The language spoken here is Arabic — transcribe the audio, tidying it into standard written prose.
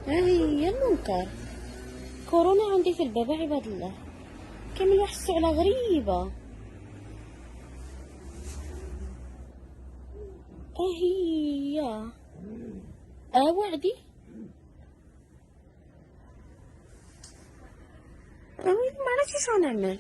هي المنكر. كورونا عندي في الباب عباد الله، كامل واحد السعلة غريبة. هي وعدي ما عرفتش شنو نعمل.